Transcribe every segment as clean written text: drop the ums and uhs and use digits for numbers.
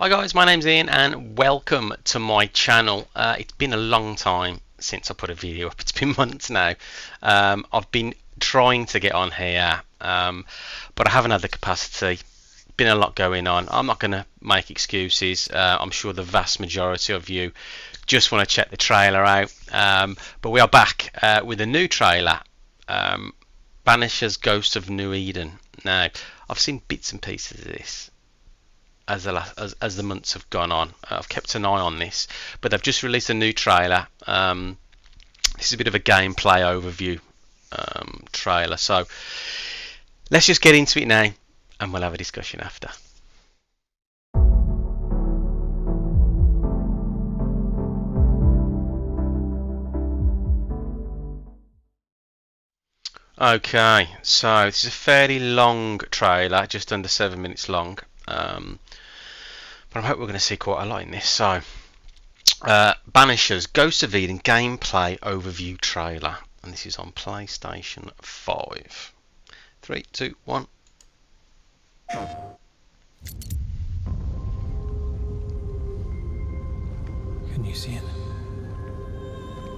Hi guys, my name's Ian and welcome to my channel. It's been a long time since I put a video up. It's been months now. I've been trying to get on here, but I haven't had the capacity. Been a lot going on. I'm not going to make excuses. I'm sure the vast majority of you just want to check the trailer out. But we are back with a new trailer, Banishers Ghost of New Eden. Now, I've seen bits and pieces of this as the months have gone on. I've kept an eye on this, but they've just released a new trailer. This is a bit of a gameplay overview trailer, so let's just get into it now and we'll have a discussion after. Okay, so this is a fairly long trailer, just under 7 minutes long. But I hope we're going to see quite a lot in this. So, Banishers Ghost of Eden gameplay overview trailer, and this is on PlayStation 5. 3, 2, 1. Can you see it?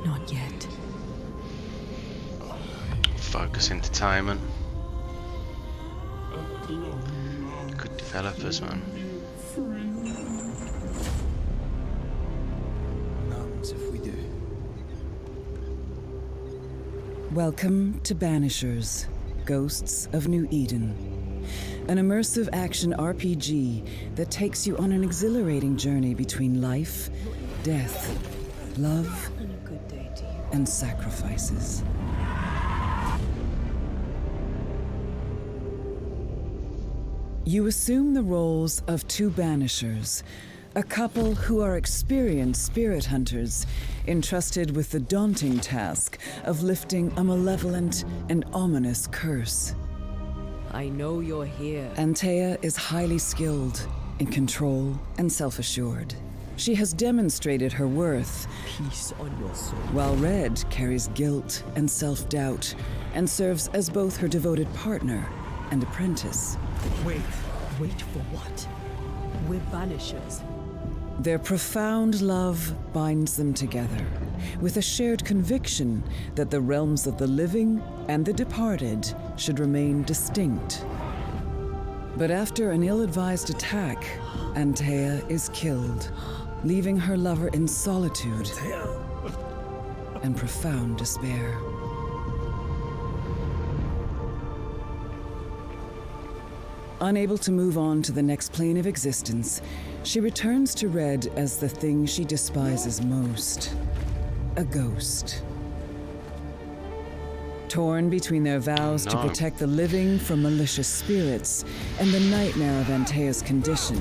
Not yet. Focus Entertainment. Good developers, man. Nuns if we do. Welcome to Banishers, Ghosts of New Eden, an immersive action RPG that takes you on an exhilarating journey between life, death, love, and sacrifices. You assume the roles of two Banishers, a couple who are experienced spirit hunters, entrusted with the daunting task of lifting a malevolent and ominous curse. I know you're here. Antea is highly skilled in control and self-assured. She has demonstrated her worth, Peace on your soul. while Red carries guilt and self-doubt and serves as both her devoted partner and apprentice. Wait for what? We're Banishers. Their profound love binds them together, with a shared conviction that the realms of the living and the departed should remain distinct. But after an ill-advised attack, Antea is killed, leaving her lover in solitude and profound despair. Unable to move on to the next plane of existence, she returns to Red as the thing she despises most, a ghost. Torn between their vows to protect the living from malicious spirits and the nightmare of Antea's condition,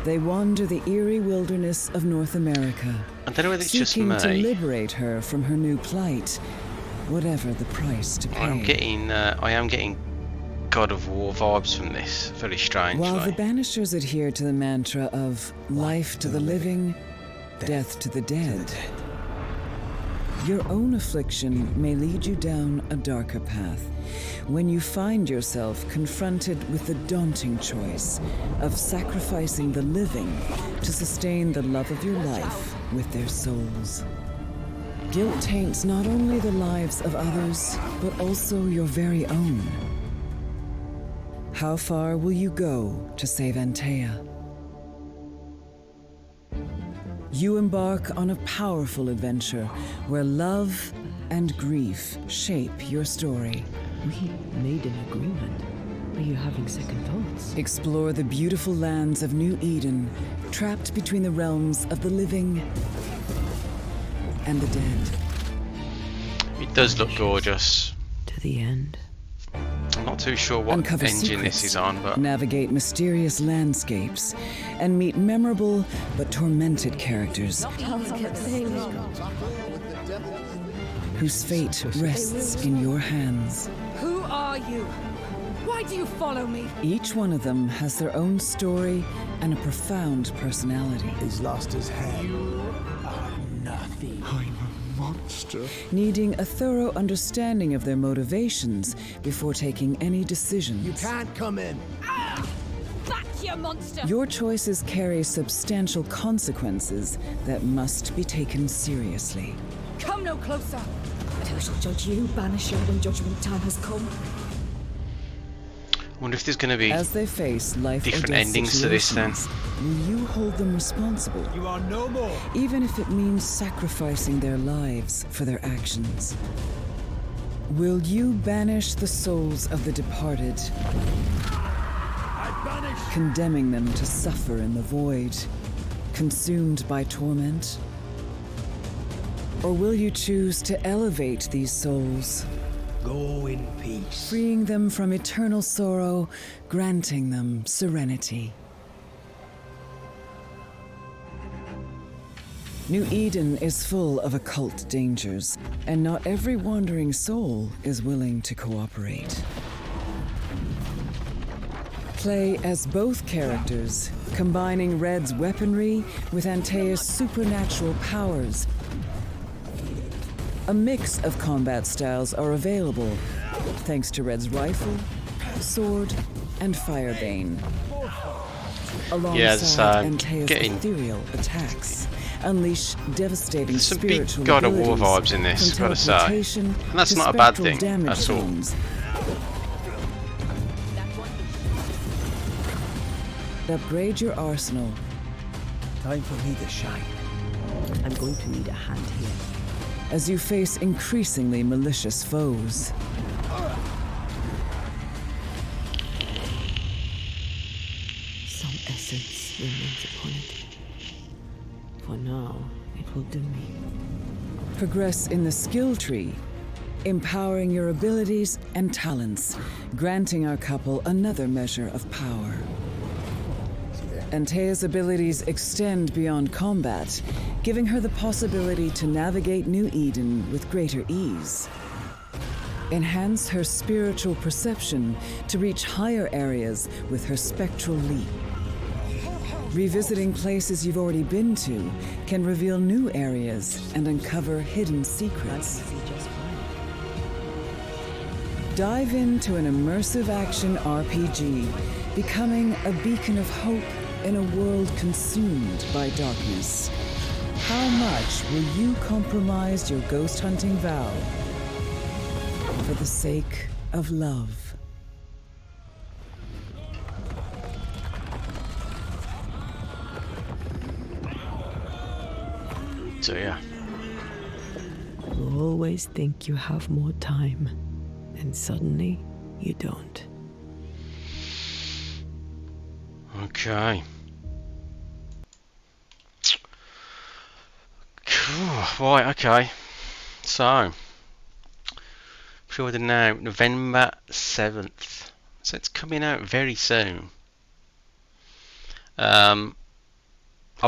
they wander the eerie wilderness of North America, I don't know whether it's just seeking to me. liberate her from her new plight, whatever the price to pay. I am getting God of War vibes from this, very strangely. While the Banishers adhere to the mantra of life to the living, death to the dead, your own affliction may lead you down a darker path when you find yourself confronted with the daunting choice of sacrificing the living to sustain the love of your life with their souls. Guilt taints not only the lives of others, but also your very own. How far will you go to save Antea? You embark on a powerful adventure where love and grief shape your story. We made an agreement. Are you having second thoughts? Explore the beautiful lands of New Eden, trapped between the realms of the living and the dead. It does look gorgeous. To the end. I'm not too sure what Uncover engine this secrets, is on, but navigate mysterious landscapes, and meet memorable but tormented characters whose fate rests in your hands. Who are you? Why do you follow me? Each one of them has their own story and a profound personality. He's lost his head. Nothing. I'm a monster. Needing a thorough understanding of their motivations before taking any decisions. You can't come in. Back you! a monster! Your choices carry substantial consequences that must be taken seriously. Come no closer! But who shall judge you, Banisher, when judgment time has come? Wonder if there's going to be As they face life different or death endings to this then. situations, will you hold them responsible? You are no more. Even if it means sacrificing their lives for their actions. Will you banish the souls of the departed, I banish. condemning them to suffer in the void, consumed by torment? Or will you choose to elevate these souls, Go in peace. freeing them from eternal sorrow, granting them serenity? New Eden is full of occult dangers, and not every wandering soul is willing to cooperate. Play as both characters, combining Red's weaponry with Antaea's supernatural powers. A mix of combat styles are available, thanks to Red's rifle, sword, and firebane. Alongside Antaea's getting ethereal attacks, unleash devastating some big spiritual God of War abilities, vibes in this, from gotta say. teleportation And that's to not a bad spectral thing damage at all. zones. Upgrade your arsenal. Time for me to shine. I'm going to need a hand here. As you face increasingly malicious foes. Some essence remains upon it. For now, it will do me. Progress in the skill tree, empowering your abilities and talents, granting our couple another measure of power. Antaea's abilities extend beyond combat, giving her the possibility to navigate New Eden with greater ease. Enhance her spiritual perception to reach higher areas with her spectral leap. Revisiting places you've already been to can reveal new areas and uncover hidden secrets. Dive into an immersive action RPG, becoming a beacon of hope in a world consumed by darkness. How much will you compromise your ghost hunting vow for the sake of love? So yeah. You always think you have more time, and suddenly you don't. Okay. Right, okay. So, pre-order now, November 7th. So it's coming out very soon. I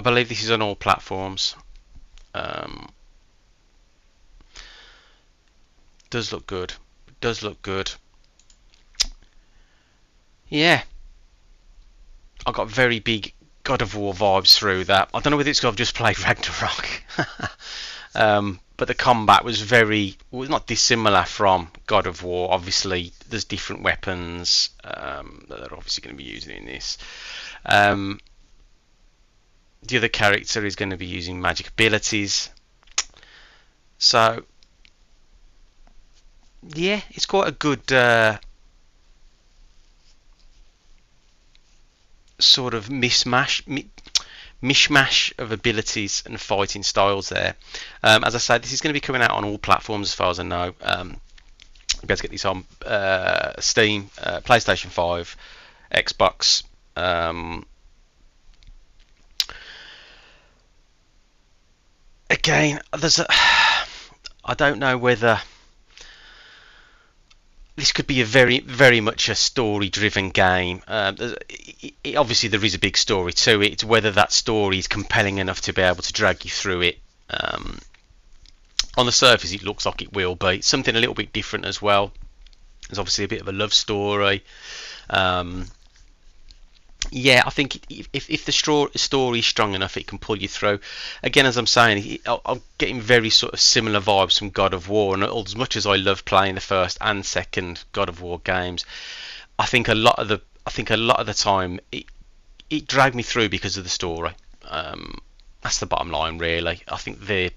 believe this is on all platforms. Does look good. Does look good. Yeah. I got very big God of War vibes through that. I don't know whether it's because I've just played Ragnarok. But the combat was not dissimilar from God of War. Obviously, there's different weapons that they're obviously going to be using in this. The other character is going to be using magic abilities. So, yeah, it's quite a good sort of mishmash of abilities and fighting styles there. As I said, this is going to be coming out on all platforms as far as I know. You'll be able to get this on Steam, PlayStation 5, Xbox. Again, I don't know whether this could be a very much a story-driven game. Obviously, there is a big story to it. It's whether that story is compelling enough to be able to drag you through it. On the surface, it looks like it will be. Something a little bit different as well. There's obviously a bit of a love story. Yeah, I think if the story is strong enough, it can pull you through. Again, as I'm saying, I'm getting very sort of similar vibes from God of War, and as much as I love playing the first and second God of War games, I think a lot of the time it dragged me through because of the story. That's the bottom line, really. I think the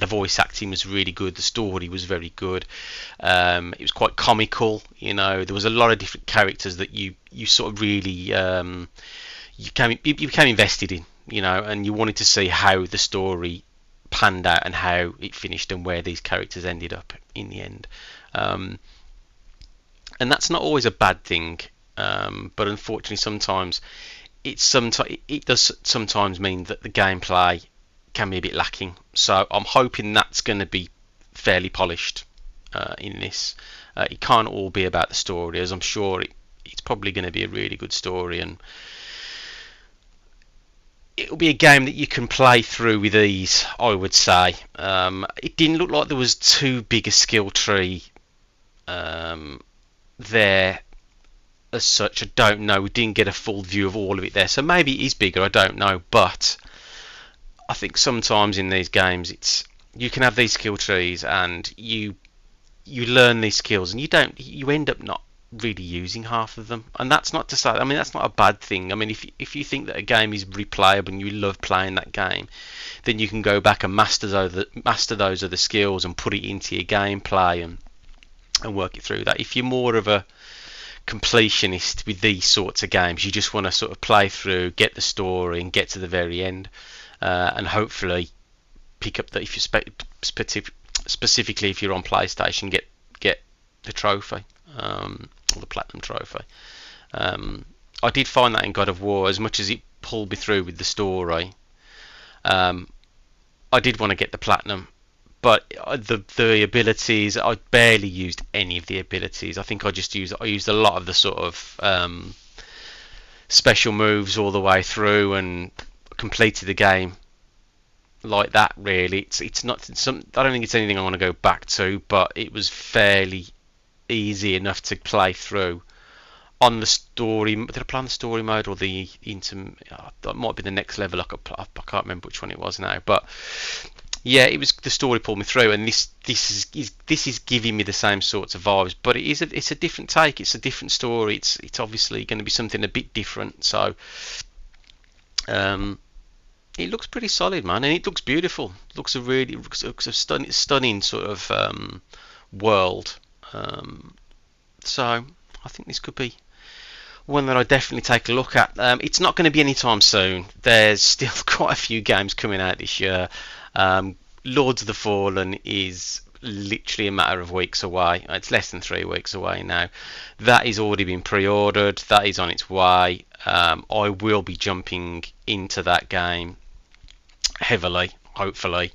voice acting was really good. The story was very good. It was quite comical. You know, there was a lot of different characters that you sort of really you became invested in. You know, and you wanted to see how the story panned out and how it finished and where these characters ended up in the end. And that's not always a bad thing. But unfortunately, sometimes it does sometimes mean that the gameplay can be a bit lacking. So I'm hoping that's going to be fairly polished in this. It can't all be about the story, as I'm sure it's probably going to be a really good story, and it'll be a game that you can play through with ease, I would say. It didn't look like there was too big a skill tree there as such. I don't know. We didn't get a full view of all of it there, so maybe it is bigger. I don't know, but I think sometimes in these games, you can have these skill trees and you learn these skills, and you end up not really using half of them. And that's not to say, I mean, that's not a bad thing. I mean, if you think that a game is replayable and you love playing that game, then you can go back and master those other skills and put it into your gameplay and work it through that. If you're more of a completionist with these sorts of games, you just want to sort of play through, get the story, and get to the very end, and hopefully pick up that, if you specifically if you're on PlayStation, get the trophy, or the platinum trophy. I did find that in God of War, as much as it pulled me through with the story, I did want to get the platinum, but the abilities, I barely used any of the abilities. I think I used a lot of the sort of special moves all the way through and completed the game like that. Really, it's not I don't think it's anything I want to go back to, but it was fairly easy enough to play through on the story. Did I play on the story mode or the that might be the next level? I can't remember which one it was now, but yeah, it was, the story pulled me through, and this is giving me the same sorts of vibes, but it's a different take. It's a different story. It's obviously going to be something a bit different. So it looks pretty solid, man, and it looks beautiful. It looks a stunning sort of world. So I think this could be one that I definitely take a look at. It's not going to be anytime soon. There's still quite a few games coming out this year. Lords of the Fallen is literally a matter of weeks away. It's less than 3 weeks away now. That is already been pre-ordered. That is on its way. I will be jumping into that game heavily, hopefully.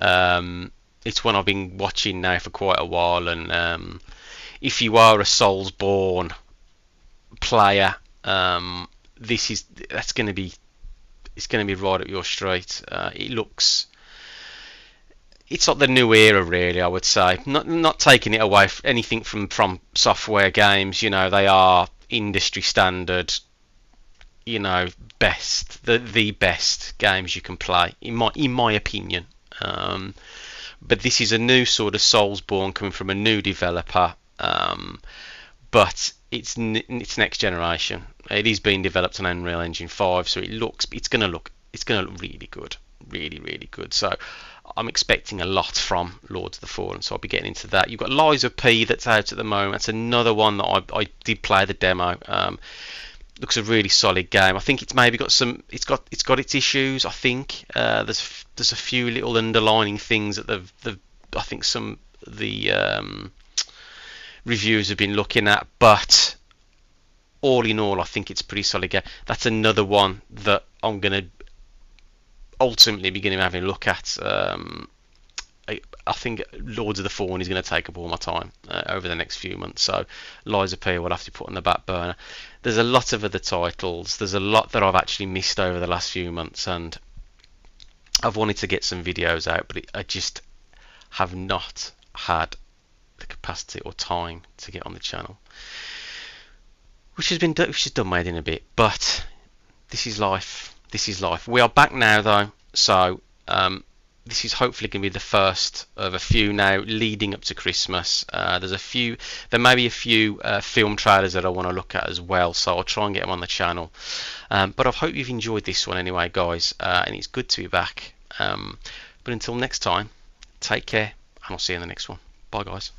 It's one I've been watching now for quite a while, and if you are a Soulsborne player, it's going to be right up your street. It's not the new era, really, I would say. Not taking it away from anything from software games. You know, they are industry standard, you know, the best games you can play, in my opinion. But this is a new sort of Soulsborne coming from a new developer, but it's next generation. It is being developed on Unreal Engine 5, so it's going to look really good, really good. So I'm expecting a lot from Lords of the Fallen, so I'll be getting into that. You've got Liza P that's out at the moment. That's another one that I did play the demo. Looks a really solid game. I think it's maybe got its issues. I think there's a few little underlining things that I think some of the reviewers have been looking at, but all in all, I think it's a pretty solid game. That's another one that I'm going to ultimately be having a look at. I think Lords of the Fallen is going to take up all my time over the next few months, so Liza P will have to put on the back burner. There's a lot of other titles. There's a lot that I've actually missed over the last few months, and I've wanted to get some videos out, but I just have not had the capacity or time to get on the channel, which has done my head in a bit. But this is life. We are back now, though, so this is hopefully going to be the first of a few now leading up to Christmas. There may be a few film trailers that I want to look at as well, so I'll try and get them on the channel. But I hope you've enjoyed this one anyway, guys, and it's good to be back. But until next time, take care, and I'll see you in the next one. Bye, guys.